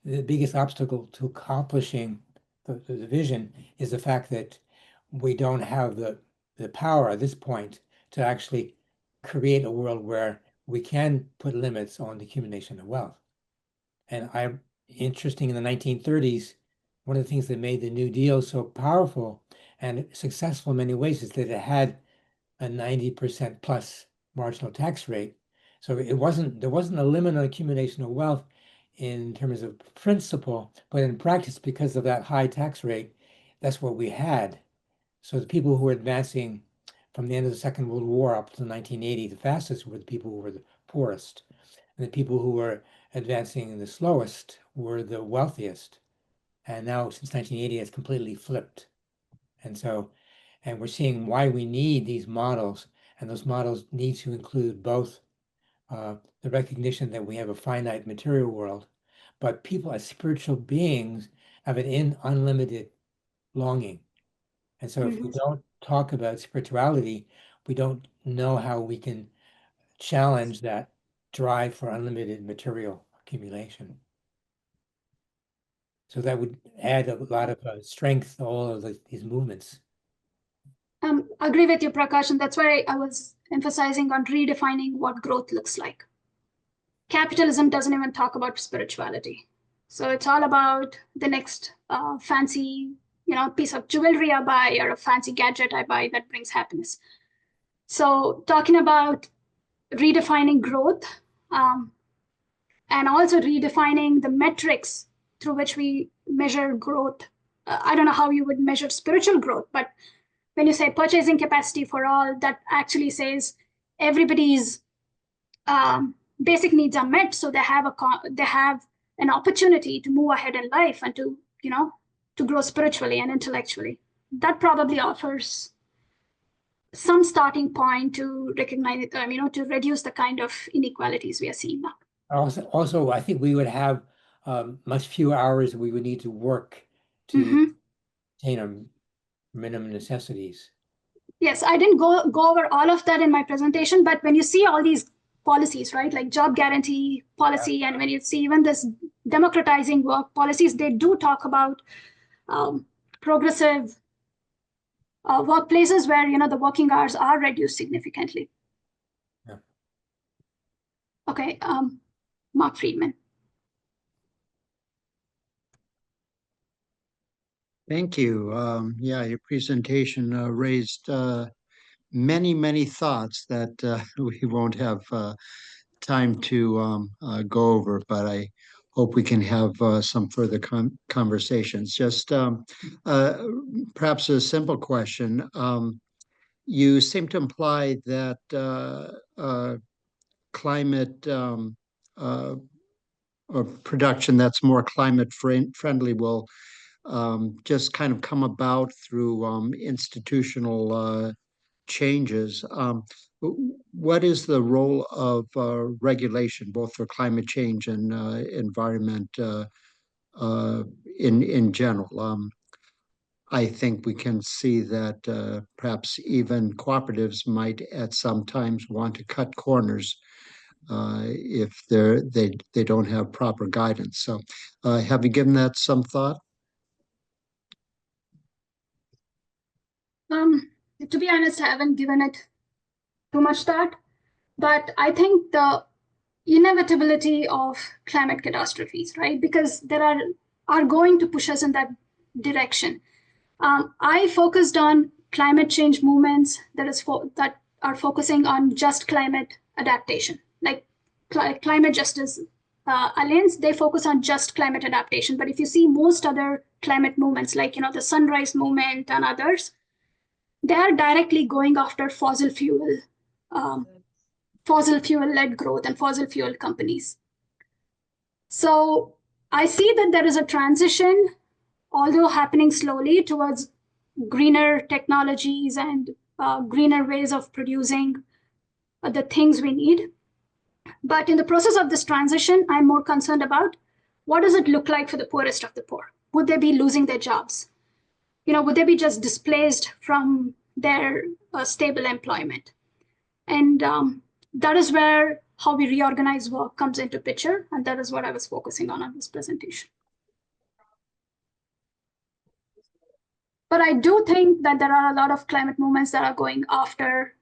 the biggest obstacle to accomplishing the vision is the fact that we don't have the power at this point to actually create a world where we can put limits on the accumulation of wealth. And interesting, in the 1930s, one of the things that made the New Deal so powerful and successful in many ways is that it had a 90% plus marginal tax rate. So there wasn't a limit on accumulation of wealth in terms of principle, but in practice, because of that high tax rate, that's what we had. So the people who were advancing from the end of the Second World War up to 1980, the fastest were the people who were the poorest. And the people who were advancing the slowest were the wealthiest. And now since 1980, it's completely flipped. And we're seeing why we need these models, and those models need to include both the recognition that we have a finite material world, but people as spiritual beings have an unlimited longing. And so if we don't talk about spirituality, we don't know how we can challenge that drive for unlimited material accumulation. So that would add a lot of strength to all of these movements. Agree with you, Prakash, and that's why I was emphasizing on redefining what growth looks like. Capitalism doesn't even talk about spirituality. So it's all about the next fancy, piece of jewelry I buy or a fancy gadget I buy that brings happiness. So talking about redefining growth and also redefining the metrics through which we measure growth. I don't know how you would measure spiritual growth, but when you say purchasing capacity for all, that actually says everybody's basic needs are met, so they have an opportunity to move ahead in life and to grow spiritually and intellectually. That probably offers some starting point to recognize, to reduce the kind of inequalities we are seeing now. Also, I think we would have much fewer hours we would need to work to attain our minimum necessities. Yes, I didn't go over all of that in my presentation, but when you see all these policies, right, like job guarantee policy, and when you see even this democratizing work policies, they do talk about progressive workplaces where the working hours are reduced significantly. Yeah. Okay, Mark Friedman. Thank you. Yeah, your presentation raised many thoughts that we won't have time to go over, but I hope we can have some further conversations. Just perhaps a simple question. You seem to imply that climate or production that's more climate friendly will just kind of come about through institutional changes. What is the role of regulation, both for climate change and environment in general? I think we can see that perhaps even cooperatives might at some times want to cut corners if they don't have proper guidance. So have you given that some thought? To be honest, I haven't given it too much thought, but I think the inevitability of climate catastrophes, right? Because there are going to push us in that direction. I focused on climate change movements that are focusing on just climate adaptation, like climate justice alliance. They focus on just climate adaptation. But if you see most other climate movements, like the Sunrise Movement and others, they are directly going after um, fossil fuel led growth and fossil fuel companies. So I see that there is a transition, although happening slowly, towards greener technologies and greener ways of producing the things we need. But in the process of this transition, I'm more concerned about what does it look like for the poorest of the poor? Would they be losing their jobs? Would they be just displaced from their stable employment? And that is where how we reorganize work comes into picture. And that is what I was focusing on this presentation. But I do think that there are a lot of climate movements that are going after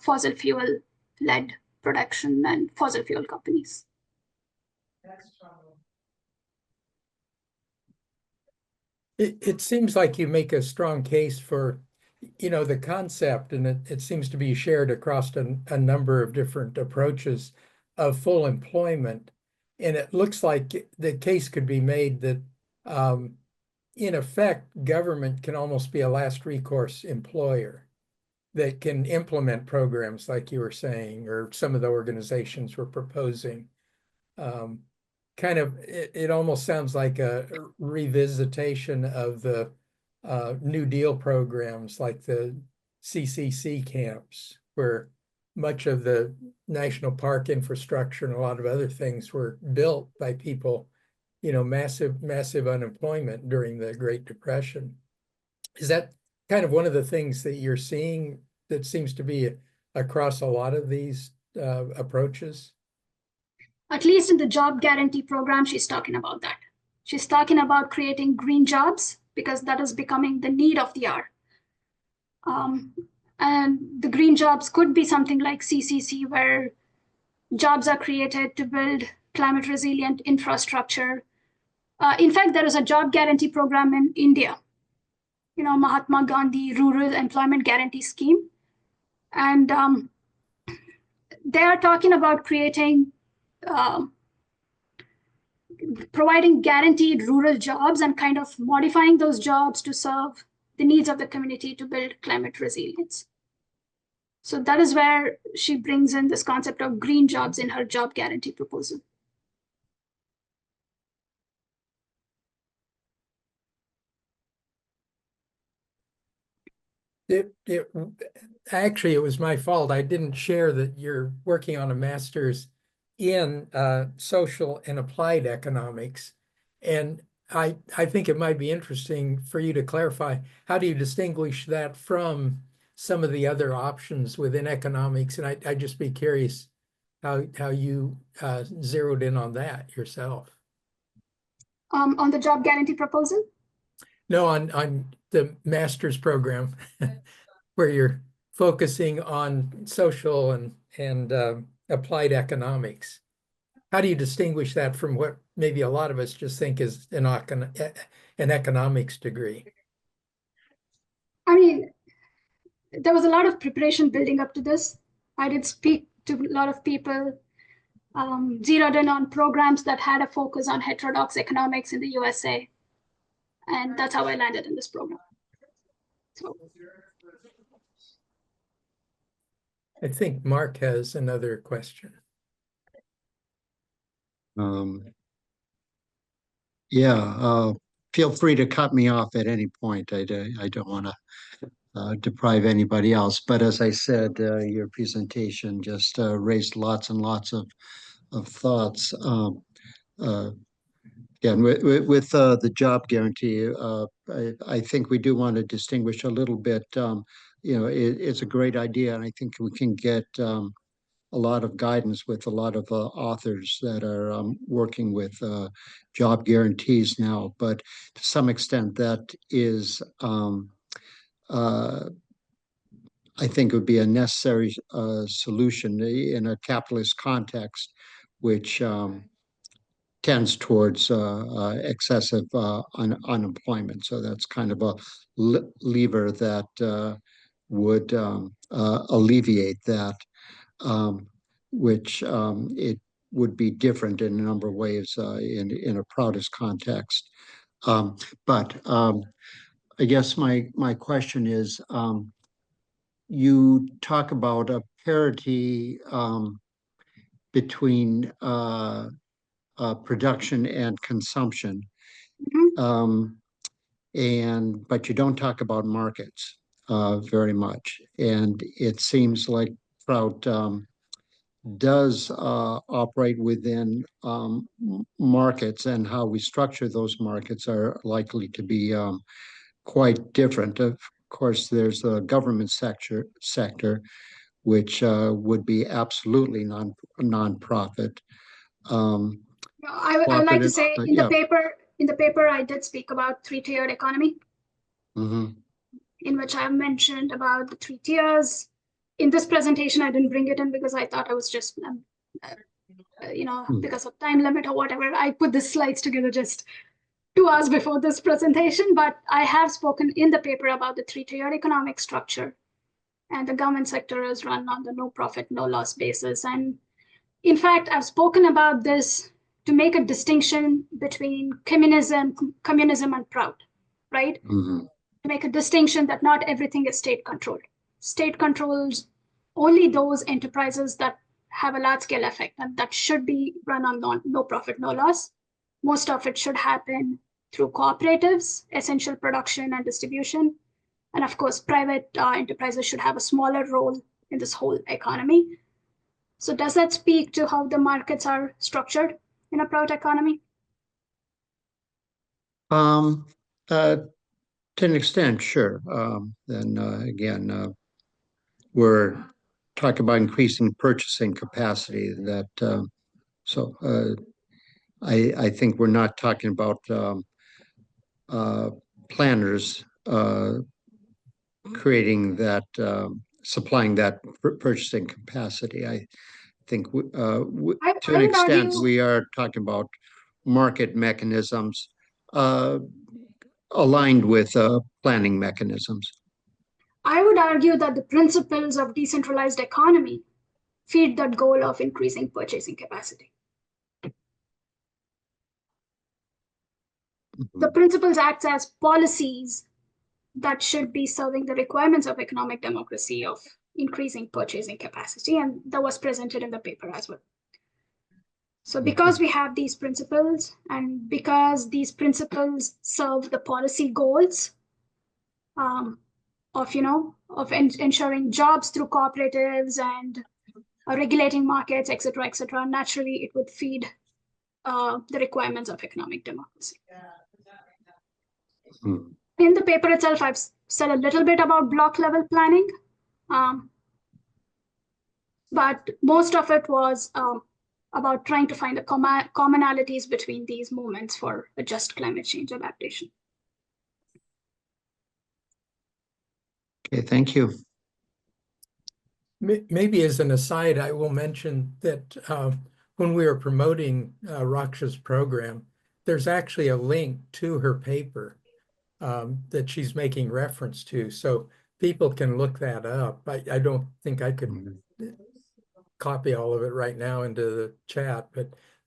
fossil fuel-led production and fossil fuel companies. It seems like you make a strong case for, the concept, and it seems to be shared across a number of different approaches of full employment. And it looks like the case could be made that, in effect, government can almost be a last recourse employer that can implement programs like you were saying, or some of the organizations were proposing. It almost sounds like a revisitation of the New Deal programs, like the CCC camps, where much of the national park infrastructure and a lot of other things were built by people, massive unemployment during the Great Depression. Is that kind of one of the things that you're seeing that seems to be across a lot of these approaches? At least in the job guarantee program, she's talking about that. She's talking about creating green jobs because that is becoming the need of the hour. And the green jobs could be something like CCC, where jobs are created to build climate resilient infrastructure. In fact, there is a job guarantee program in India, Mahatma Gandhi Rural Employment Guarantee Scheme. And they are talking about creating providing guaranteed rural jobs and kind of modifying those jobs to serve the needs of the community to build climate resilience. So that is where she brings in this concept of green jobs in her job guarantee proposal. Actually, it was my fault. I didn't share that you're working on a master's in social and applied economics. And I think it might be interesting for you to clarify, how do you distinguish that from some of the other options within economics? And I'd just be curious how you zeroed in on that yourself. On the job guarantee proposal? No, on the master's program, where you're focusing on social and applied economics. How do you distinguish that from what maybe a lot of us just think is an economics degree? I mean, there was a lot of preparation building up to this. I did speak to a lot of people, zeroed in on programs that had a focus on heterodox economics in the USA. And that's how I landed in this program. So I think Mark has another question. Feel free to cut me off at any point. I don't want to deprive anybody else. But as I said, your presentation just raised lots and lots of thoughts. Again, with the job guarantee, I think we do want to distinguish a little bit. It's a great idea, and I think we can get a lot of guidance with a lot of authors that are working with job guarantees now. But to some extent, that is I think would be a necessary solution in a capitalist context, which tends towards excessive unemployment. So that's kind of a lever that would alleviate that, which it would be different in a number of ways in a Proutist context. But I guess my question is, you talk about a parity between production and consumption, Mhm. but you don't talk about markets very much. And it seems like Prout does operate within markets, and how we structure those markets are likely to be quite different. Of course, there's the government sector, which would be absolutely non-profit. I would like to Cooperative, say yeah. in the paper, I did speak about three-tiered economy, Mhm. in which I mentioned about the 3 tiers. In this presentation, I didn't bring it in because I thought I was just, because of time limit or whatever. I put the slides together just 2 hours before this presentation, but I have spoken in the paper about the 3-tiered economic structure. And the government sector is run on the no profit, no loss basis. And in fact, I've spoken about this to make a distinction between communism and Prout, right? Mhm. To make a distinction that not everything is state controlled. State controls only those enterprises that have a large scale effect, and that should be run on no profit, no loss. Most of it should happen through cooperatives, essential production and distribution. And of course, private enterprises should have a smaller role in this whole economy. So does that speak to how the markets are structured in a Prout economy? To an extent, sure. Then again, we're talking about increasing purchasing capacity. I think we're not talking about planners creating that, supplying that purchasing capacity. I think to an would extent argue- we are talking about market mechanisms aligned with planning mechanisms. I would argue that the principles of decentralized economy feed that goal of increasing purchasing capacity. The principles act as policies that should be serving the requirements of economic democracy of increasing purchasing capacity, and that was presented in the paper as well. So because we have these principles, and because these principles serve the policy goals of ensuring jobs through cooperatives and regulating markets, et cetera, naturally it would feed the requirements of economic democracy. In the paper itself, I've said a little bit about block level planning, but most of it was about trying to find the commonalities between these movements for a just climate change adaptation. Okay, thank you. Maybe as an aside, I will mention that when we were promoting Raksha's program, there's actually a link to her paper that she's making reference to. So people can look that up. I don't think I could copy all of it right now into the chat,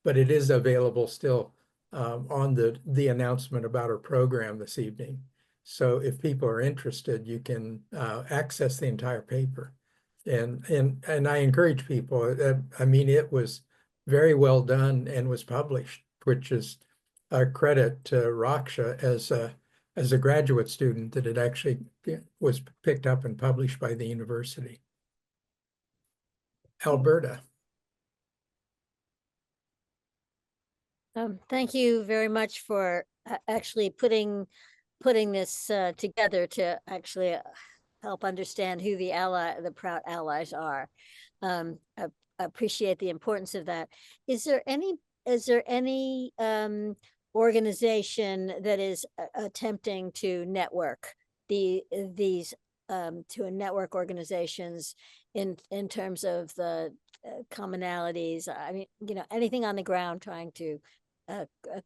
but it is available still on the announcement about our program this evening. So if people are interested, you can access the entire paper. And I encourage people, I mean, it was very well done and was published, which is a credit to Raksha as a graduate student that it actually was picked up and published by the university. Alberta. Thank you very much for actually putting this together to actually help understand who the Prout allies are. I appreciate the importance of that. Is there any organization that is attempting to network these to network organizations in terms of the commonalities. I mean, anything on the ground trying to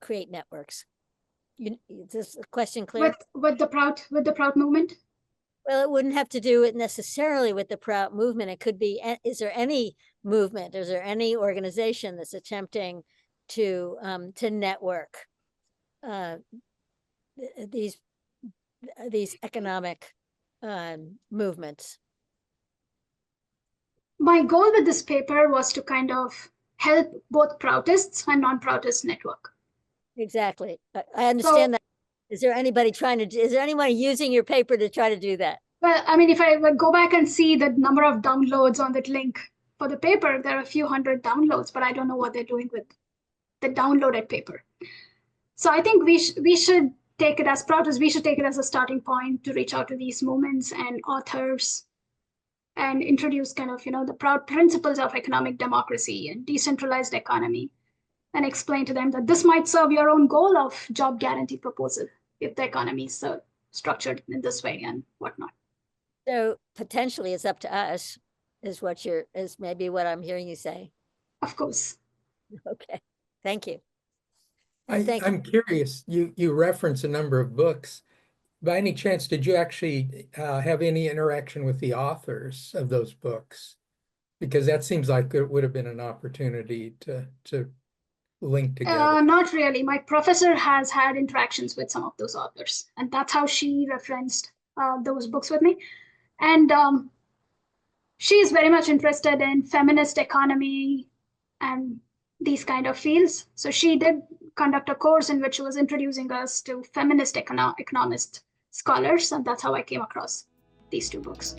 create networks. Is this question clear? With the Prout movement? Well, it wouldn't have to do it necessarily with the Prout movement. It could be, is there any movement? Is there any organization that's attempting to network these economic movements? My goal with this paper was to kind of help both Proutists and non-Proutist network. Exactly. I understand that. Is there anybody is there anyone using your paper to try to do that? Well, I mean, if I go back and see the number of downloads on that link for the paper, there are a few hundred downloads, but I don't know what they're doing with the downloaded paper. So I think we should take it as Proutists, we should take it as a starting point to reach out to these movements and authors and introduce kind of, the Prout principles of economic democracy and decentralized economy, and explain to them that this might serve your own goal of job guarantee proposal if the economy is structured in this way and whatnot. So potentially it's up to us, is maybe what I'm hearing you say. Of course. Okay, thank you. I'm curious, you reference a number of books. By any chance, did you actually have any interaction with the authors of those books? Because that seems like it would have been an opportunity to link together. Not really. My professor has had interactions with some of those authors, and that's how she referenced those books with me. And she is very much interested in feminist economy and these kind of fields. So she did conduct a course in which she was introducing us to feminist economist scholars, and that's how I came across these two books.